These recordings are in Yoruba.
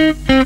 I'm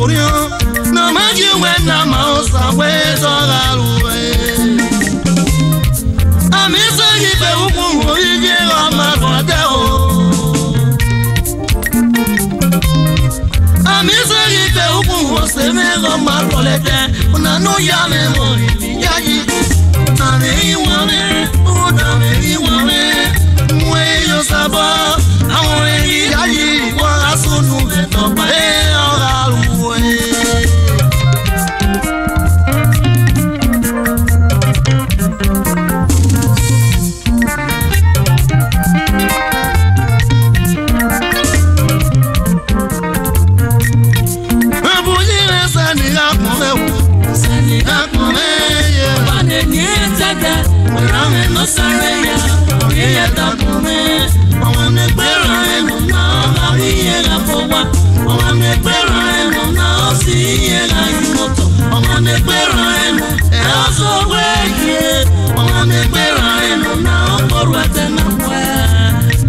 Korea. No man you when na mouse away so galway. I'm saying be uku oye o ma fode o. I'm saying be uku o se me o ma rolete. Una no ya me mo ya yi. Na me wone, o na me wone. Mwe yo saba, awon yi ya yi wa asunu be to pa e o galway. No sareya, oye ta come. Owa me gbera enu na, abi ela fowa. Owa me gbera enu na, osi ela imoto. Owa me gbera enu, oso weye. Owa me gbera enu na, okoru atena kwe.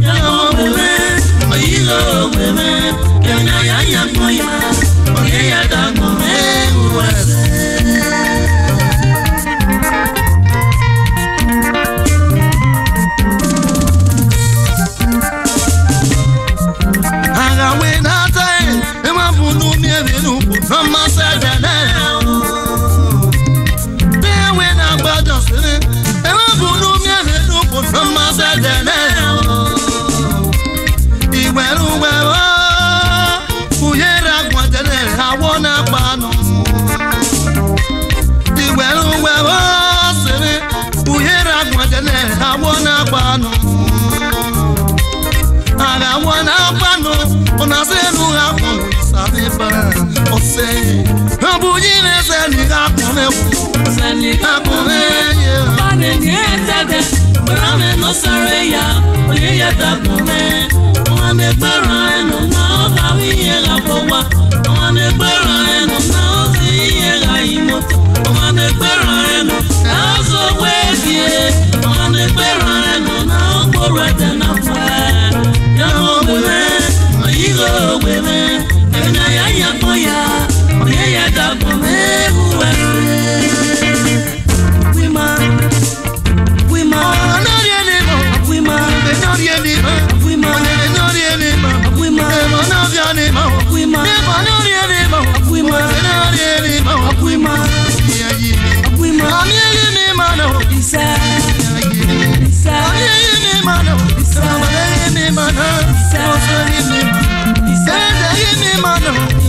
Ya obeme, oyigo obeme. Ya koya, oye ta come uweze. Mama said that when I got just in it, and I put on me a little put from my side. He went away. Who yet I wanted it, I want a pan. He went away. Who yet I wanted it, I want a pan. And I want a pan. When I say no, I want to say, Abujine seni akome, seni akome. Bane nietade, brame no sareya, oye yata kome. Oane gbera enu na ogawi ela fowa. Oane gbera enu na osi ela imoto. Oane gbera enu na oso wefie. Oane gbera enu na okoru etena fwe. Yamo bweme, oyigo bweme. Emina ya koya. Oye ya da come uweze. Wima no rieni mo. Wima no rieni mo. Wima no rieni mo. Wima no rieni mo. Wima no rieni mo. Wima no rieni mo. Wima wima amieli ni mano. Isa amieli ni mano. Isa amieli ni mano. Isa amieli ni mano.